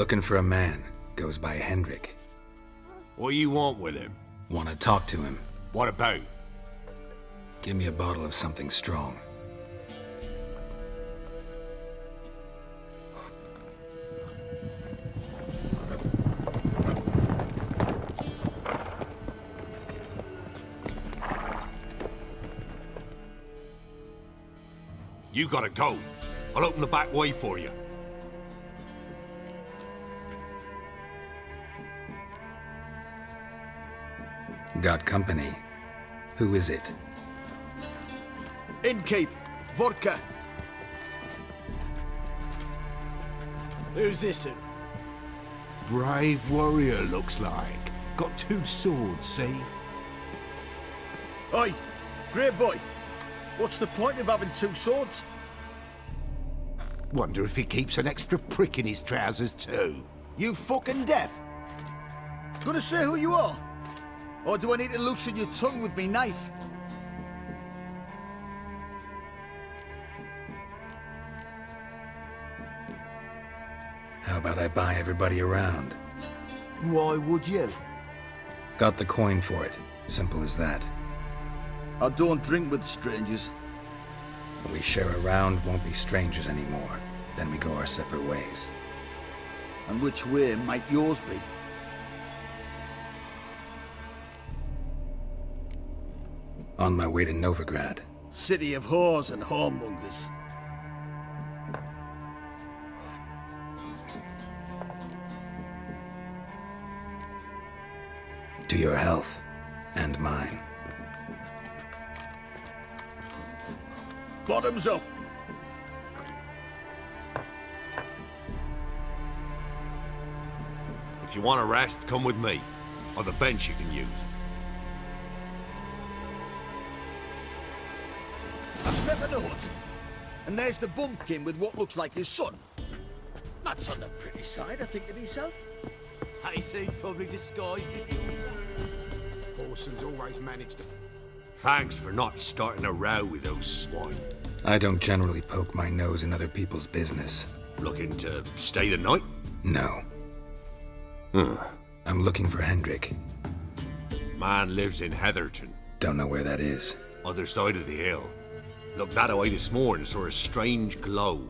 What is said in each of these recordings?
Looking for a man. Goes by Hendrik. What do you want with him? Want to talk to him. What about? Give me a bottle of something strong. You gotta go. I'll open the back way for you. Got company. Who is it? Innkeep, vodka. Who's this? Brave warrior, looks like. Got 2 swords, see? Oi, great boy. What's the point of having 2 swords? Wonder if he keeps an extra prick in his trousers too. You fucking deaf? Gonna say who you are? Or do I need to loosen your tongue with me knife? How about I buy everybody around? Why would you? Got the coin for it. Simple as that. I don't drink with strangers. When we share a round, won't be strangers anymore. Then we go our separate ways. And which way might yours be? On my way to Novigrad. City of whores and whoremongers. To your health. And mine. Bottoms up. If you want a rest, come with me. Or the bench you can use. I step a note. And there's the bumpkin with what looks like his son. That's on the pretty side, I think to myself. I say probably disguised as... Orson's always managed to... Thanks for not starting a row with those swine. I don't generally poke my nose in other people's business. Looking to stay the night? No. I'm looking for Hendrik. Man lives in Heatherton, Don't know where that is. other side of the hill. Looked that away this morning, saw a strange glow.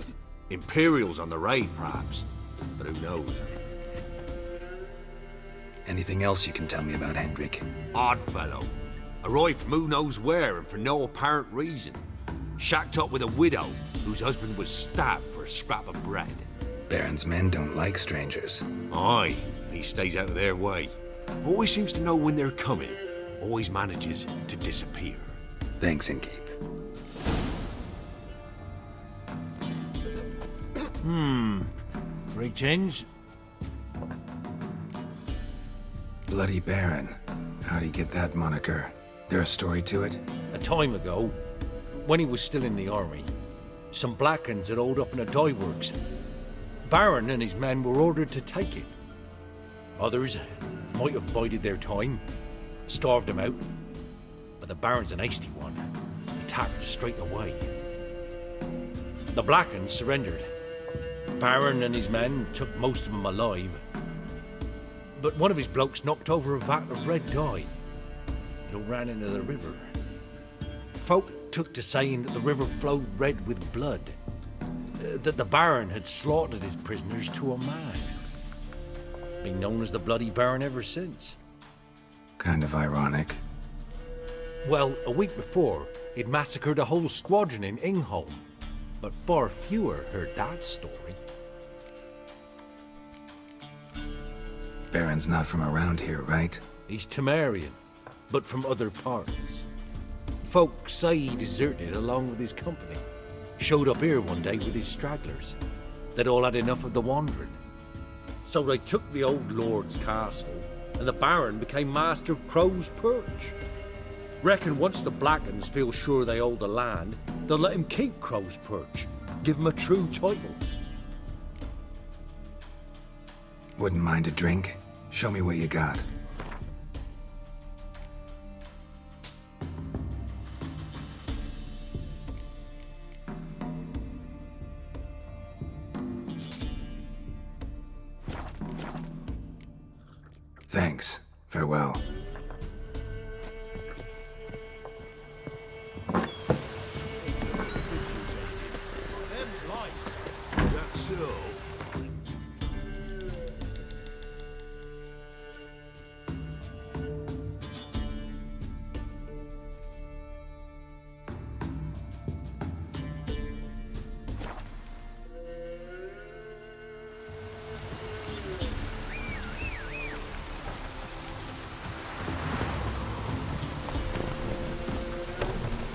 Imperials on the raid, perhaps. But who knows? Anything else you can tell me about Hendrik? Odd fellow. Arrived from who knows where and for no apparent reason. Shacked up with a widow whose husband was stabbed for a scrap of bread. Baron's men don't like strangers. Aye, he stays out of their way. Always seems to know when they're coming. Always manages to disappear. Thanks, Innkeep. Greetings. Bloody Baron. How'd he get that moniker? There a story to it? A time ago, when he was still in the army, some Blackens had holed up in a dye works. Baron and his men were ordered to take it. Others might have bided their time, starved him out, but the Baron's an hasty one. Attacked straight away. The Blackens surrendered. Baron and his men took most of them alive, but one of his blokes knocked over a vat of red dye. It all ran into the river. Folk took to saying that the river flowed red with blood, that the Baron had slaughtered his prisoners to a man. Been known as the Bloody Baron ever since. Kind of ironic. Well, a week before, he'd massacred a whole squadron in Ingholm, but far fewer heard that story. Baron's not from around here, right? He's Temerian, but from other parts. Folk say he deserted along with his company. Showed up here one day with his stragglers. They'd all had enough of the wandering. So they took the old lord's castle, and the Baron became master of Crow's Perch. Reckon once the Blackens feel sure they hold the land, they'll let him keep Crow's Perch, give him a true title. Wouldn't mind a drink. Show me what you got. Thanks. Farewell. That's so.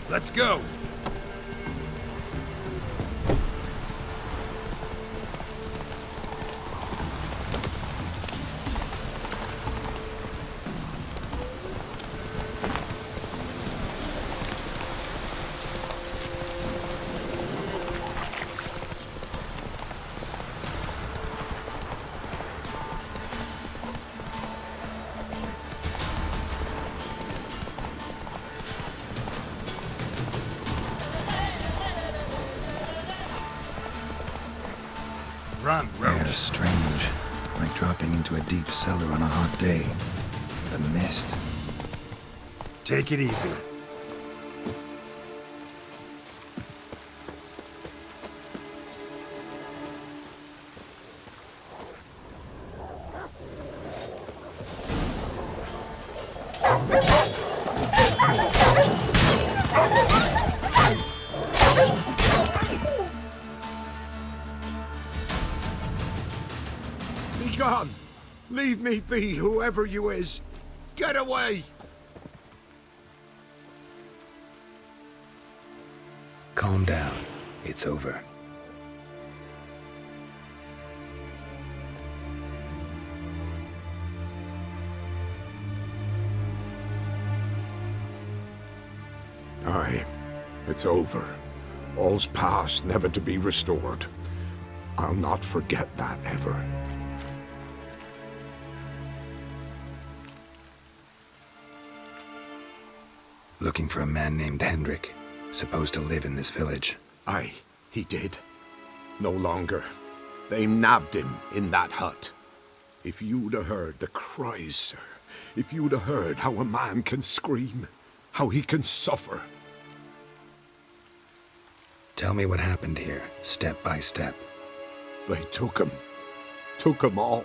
Let's go! Run, Air Roach. strange. Like dropping into a deep cellar on a hot day. The mist. Take it easy. Be gone! Leave me be, whoever you is! Get away! Calm down. It's over. Aye, it's over. All's past, never to be restored. I'll not forget that ever. Looking for a man named Hendrik, supposed to live in this village. Aye, he did. No longer. They nabbed him in that hut. If you'd have heard the cries, sir, if you'd have heard how a man can scream, how he can suffer. Tell me what happened here, step by step. They took him all.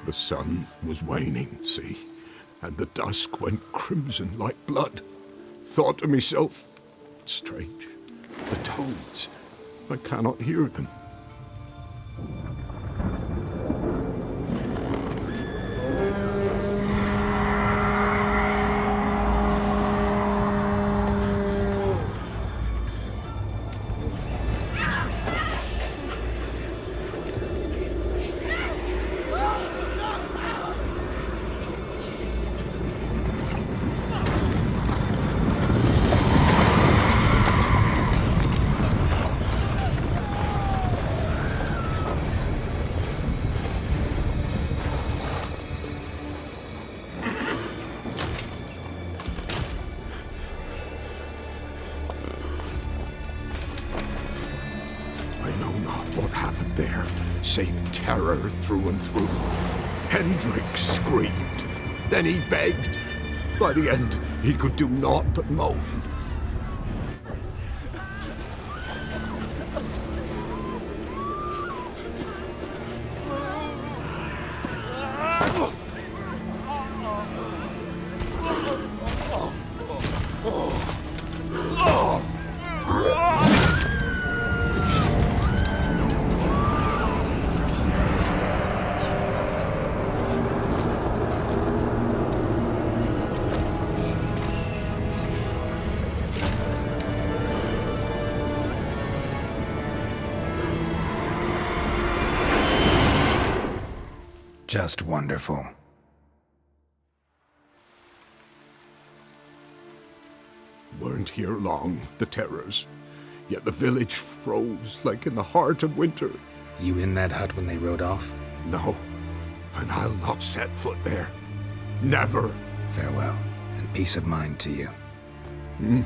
The sun was waning, see, and the dusk went crimson like blood. Thought to myself, strange, the toads, I cannot hear them. What happened there, save terror through and through. Hendrik screamed. Then he begged. By the end, he could do naught but moan. Just wonderful. Weren't here long, the terrors. Yet the village froze like in the heart of winter. You in that hut when they rode off? No, and I'll not set foot there. Never. Farewell, and peace of mind to you.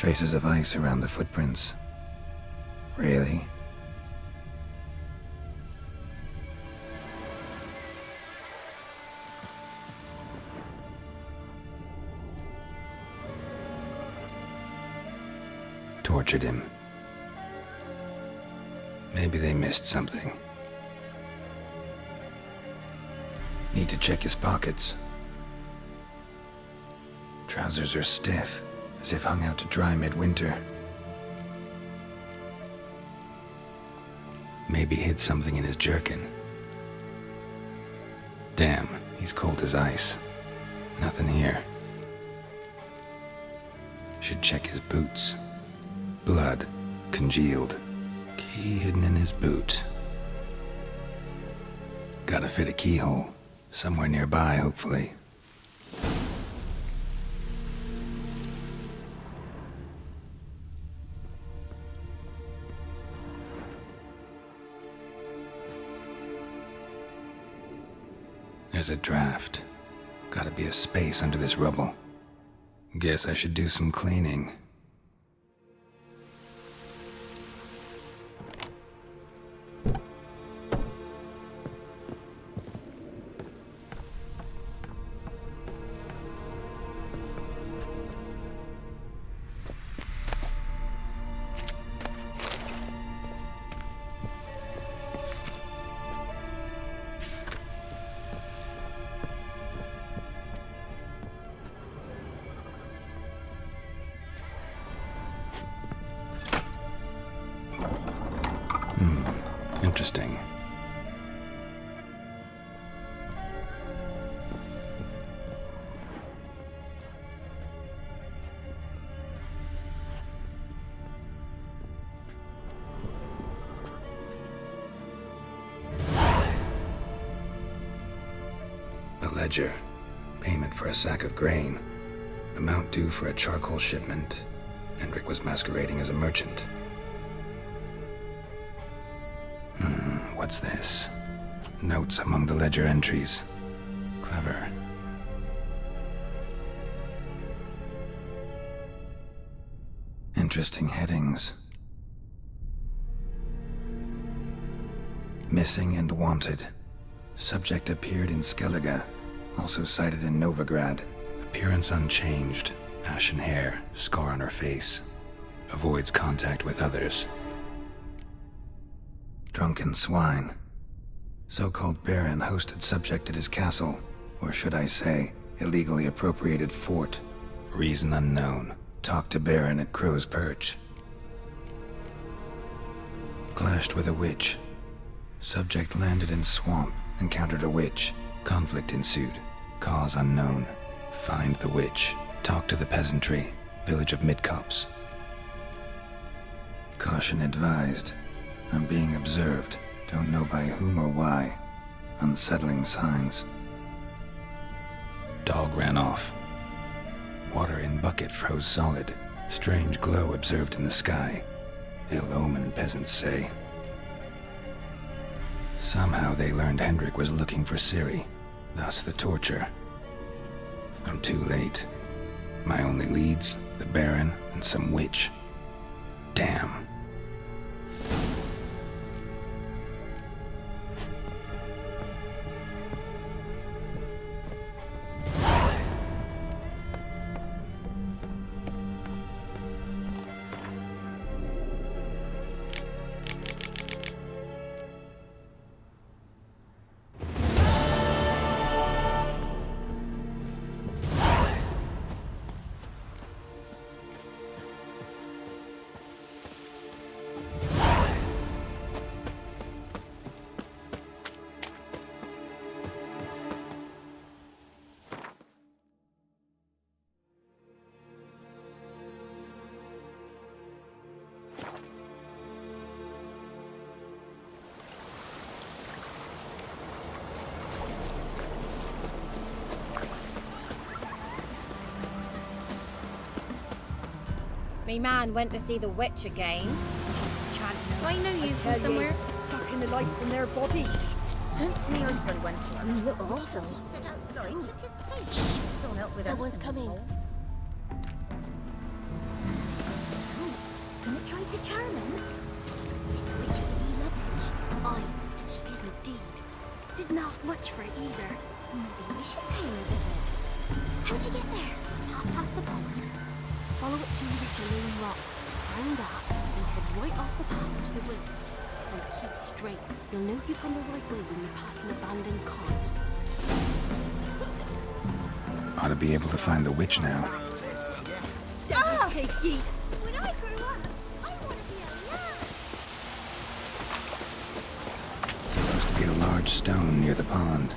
Traces of ice around the footprints. Really? Tortured him. Maybe they missed something. Need to check his pockets. Trousers are stiff, as if hung out to dry midwinter. Maybe hid something in his jerkin. Damn, he's cold as ice. Nothing here. Should check his boots. Blood, congealed. Key hidden in his boot. Gotta fit a keyhole. Somewhere nearby, hopefully. There's a draft. Gotta be a space under this rubble. Guess I should do some cleaning. Interesting. A ledger. Payment for a sack of grain. Amount due for a charcoal shipment. Hendrik was masquerading as a merchant. What's this? Notes among the ledger entries. Clever. Interesting headings. Missing and wanted. Subject appeared in Skellige. Also cited in Novigrad. Appearance unchanged. Ashen hair. Scar on her face. Avoids contact with others. Drunken swine. So-called Baron hosted subject at his castle, or should I say, illegally appropriated fort. Reason unknown. Talked to Baron at Crow's Perch. Clashed with a witch. Subject landed in swamp, encountered a witch. Conflict ensued. Cause unknown. Find the witch. Talk to the peasantry. Village of Midcopse. Caution advised. I'm being observed. Don't know by whom or why. Unsettling signs. Dog ran off. Water in bucket froze solid. Strange glow observed in the sky. Ill omen, peasants say. Somehow they learned Hendrik was looking for Ciri. Thus the torture. I'm too late. My only leads, the Baron and some witch. Damn. Me man went to see the witch again. She's chanting. I know you from somewhere. Sucking the life from their bodies. Since me husband went to her. Look awful. Sit outside, look his taste. Don't help with Someone's anything. coming. gonna try to charm him? Did the witch give you luggage? Aye, she did indeed. Didn't ask much for it either. Maybe we should pay her a visit. How'd you get there? Half past the pond. Follow it till you reach a lone rock. Find that and head right off the path to the woods. And keep straight. You'll know you've gone the right way when you pass an abandoned cart. Ought to be able to find the witch now. Ah! Take ye. When I grow up, I want to be a lamb. Supposed to be a large stone near the pond.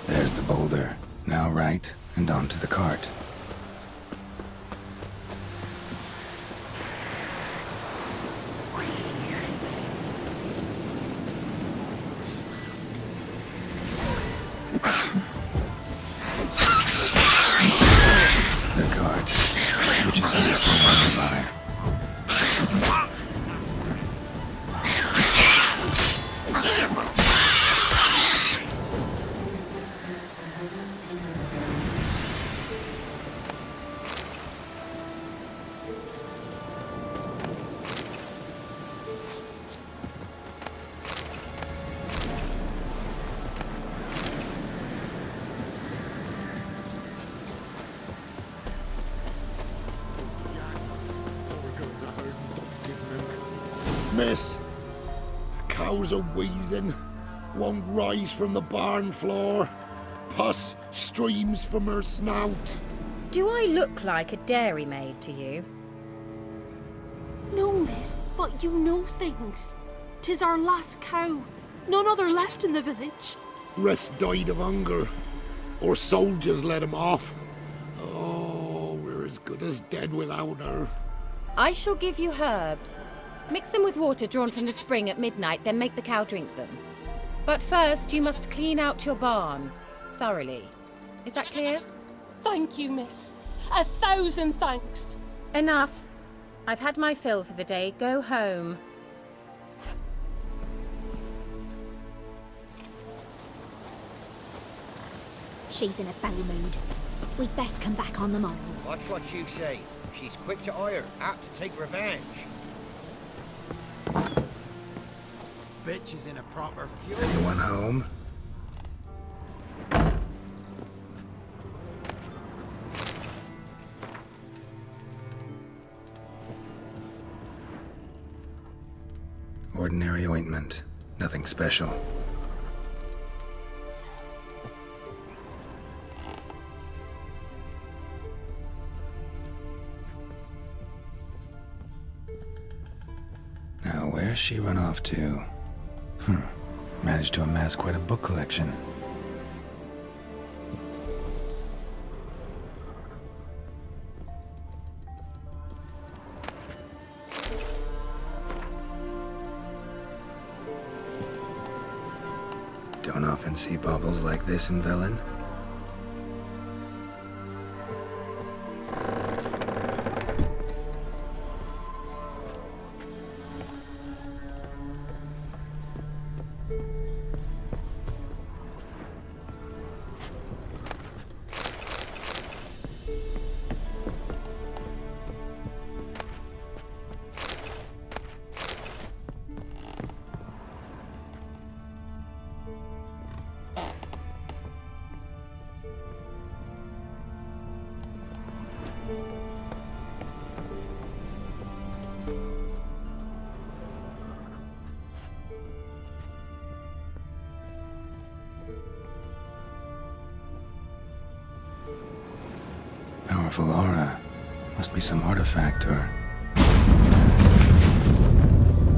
There's the boulder. Now right, and onto the cart. The cart, which is on nearby. Miss, cows are wheezing, won't rise from the barn floor. Pus streams from her snout. Do I look like a dairymaid to you? No, miss, but you know things. 'Tis our last cow. None other left in the village. Rest died of hunger, or soldiers let him off. Oh, we're as good as dead without her. I shall give you herbs. Mix them with water drawn from the spring at midnight, then make the cow drink them. But first, you must clean out your barn thoroughly. Is that clear? Thank you, miss. 1,000 thanks. Enough. I've had my fill for the day. Go home. She's in a foul mood. We'd best come back on the morrow. Watch what you say. She's quick to ire, apt to take revenge. Bitch is in a proper fury. Anyone home? Ordinary ointment. Nothing special. Now, where's she run off to? Managed to amass quite a book collection. Don't often see baubles like this in Velen. Powerful aura. Must be some artifact or...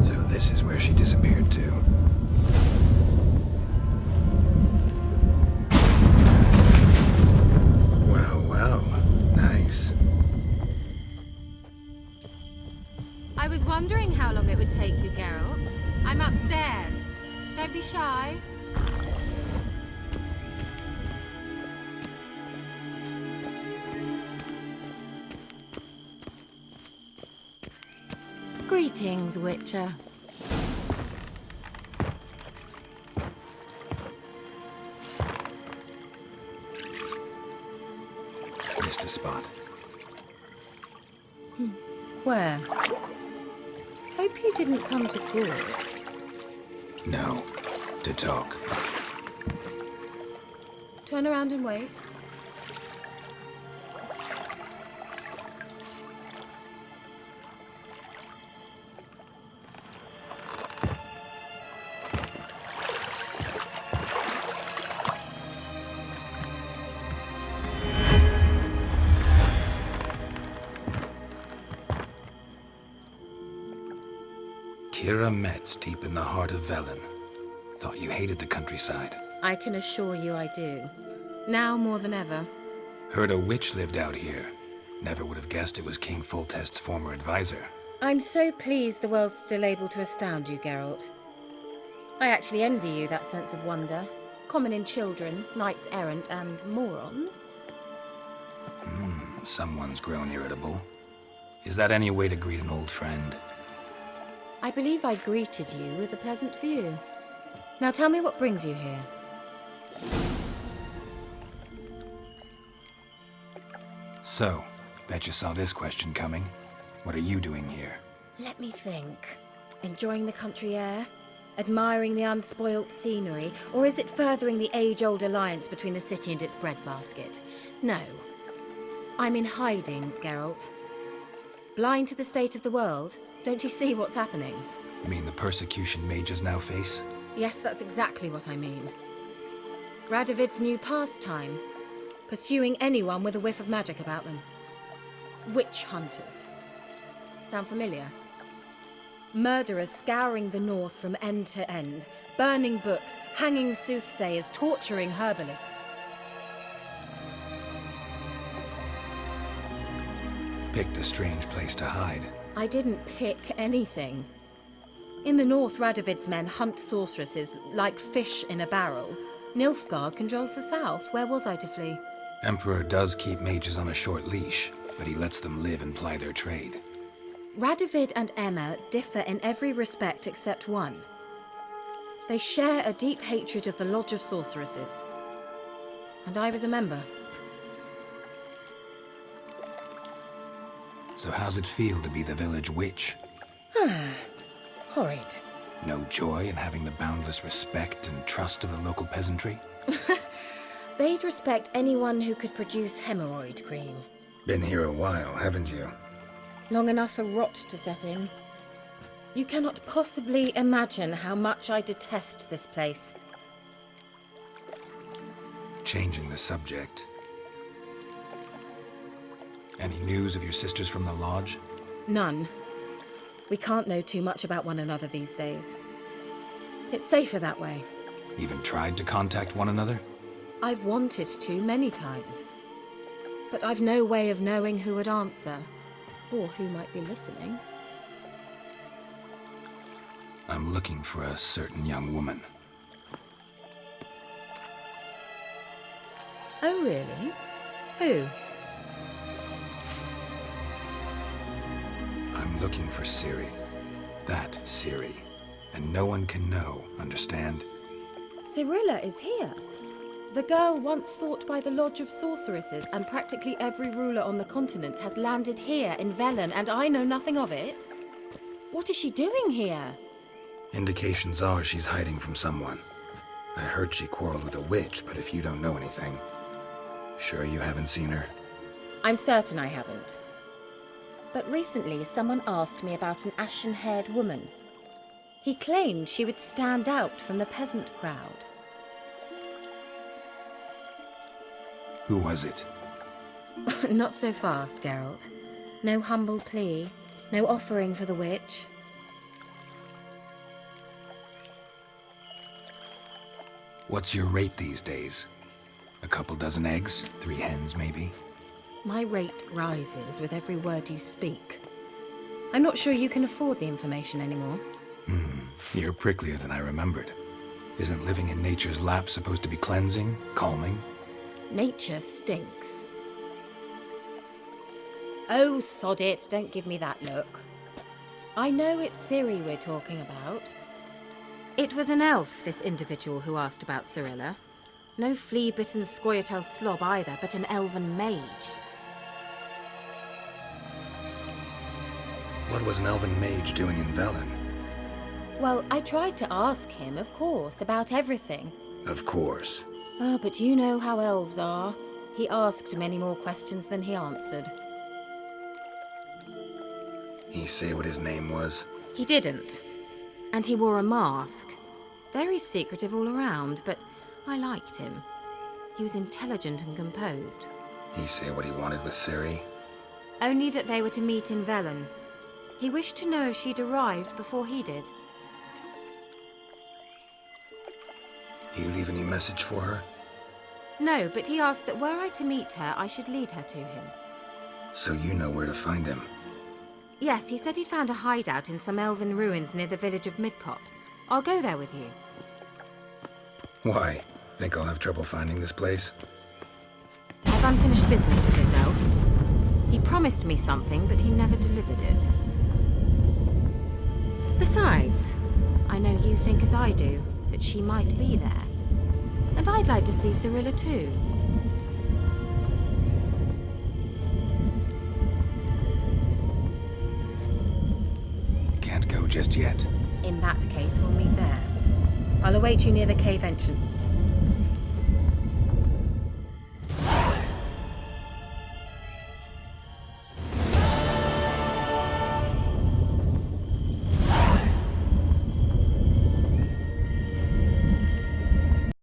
So this is where she disappeared to. Well, well. Nice. I was wondering how long it would take you, Geralt. I'm upstairs. Don't be shy. Greetings, Witcher. missed a spot. Where? Hope you didn't come to court. No, to talk. Turn around and wait. Kira Metz deep in the heart of Velen. Thought you hated the countryside. I can assure you I do. Now more than ever. Heard a witch lived out here. Never would have guessed it was King Foltest's former advisor. I'm so pleased the world's still able to astound you, Geralt. I actually envy you that sense of wonder. Common in children, knights errant, and morons. Someone's grown irritable. Is that any way to greet an old friend? I believe I greeted you with a pleasant view. Now tell me what brings you here. So, bet you saw this question coming. What are you doing here? Let me think. Enjoying the country air? Admiring the unspoilt scenery? Or is it furthering the age-old alliance between the city and its breadbasket? No. I'm in hiding, Geralt. Blind to the state of the world? Don't you see what's happening? Mean the persecution mages now face? Yes, that's exactly what I mean. Radovid's new pastime. Pursuing anyone with a whiff of magic about them. Witch hunters. Sound familiar? Murderers scouring the north from end to end, burning books, hanging soothsayers, torturing herbalists. Picked a strange place to hide. I didn't pick anything. In the north, Radovid's men hunt sorceresses like fish in a barrel. Nilfgaard controls the south. Where was I to flee? Emperor does keep mages on a short leash, but he lets them live and ply their trade. Radovid and Emma differ in every respect except one. They share a deep hatred of the Lodge of Sorceresses. And I was a member. So how's it feel to be the village witch? Horrid. No joy in having the boundless respect and trust of the local peasantry? They'd respect anyone who could produce hemorrhoid cream. Been here a while, haven't you? Long enough for rot to set in. You cannot possibly imagine how much I detest this place. Changing the subject. Any news of your sisters from the lodge? None. We can't know too much about one another these days. It's safer that way. Even tried to contact one another? I've wanted to many times. But I've no way of knowing who would answer, or who might be listening. I'm looking for a certain young woman. Oh, really? Who? I'm looking for Ciri. That Ciri. And no one can know, understand? Cirilla is here. The girl once sought by the Lodge of Sorceresses, and practically every ruler on the continent has landed here in Velen, and I know nothing of it. What is she doing here? Indications are she's hiding from someone. I heard she quarreled with a witch, but if you don't know anything... Sure you haven't seen her? I'm certain I haven't. But recently someone asked me about an ashen-haired woman. He claimed she would stand out from the peasant crowd. Who was it? Not so fast, Geralt. No humble plea, no offering for the witch. What's your rate these days? A couple dozen eggs? 3 hens, maybe? My rate rises with every word you speak. I'm not sure you can afford the information anymore. You're pricklier than I remembered. Isn't living in nature's lap supposed to be cleansing, calming? Nature stinks. Oh, sod it, don't give me that look. I know it's Ciri we're talking about. It was an elf, this individual who asked about Cirilla. No flea-bitten Scoia'tael slob either, but an elven mage. What was an elven mage doing in Velen? Well, I tried to ask him, of course, about everything. Of course. Oh, but you know how elves are. He asked many more questions than he answered. He say what his name was? He didn't. And he wore a mask. Very secretive all around, but I liked him. He was intelligent and composed. He say what he wanted with Ciri? Only that they were to meet in Velen. He wished to know if she'd arrived before he did. You leave any message for her? No, but he asked that were I to meet her, I should lead her to him. So you know where to find him? Yes, he said he found a hideout in some elven ruins near the village of Midcopse. I'll go there with you. Why? Think I'll have trouble finding this place? I've unfinished business with his elf. He promised me something, but he never delivered it. Besides, I know you think as I do, that she might be there. And I'd like to see Cirilla too. Can't go just yet. In that case, we'll meet there. I'll await you near the cave entrance.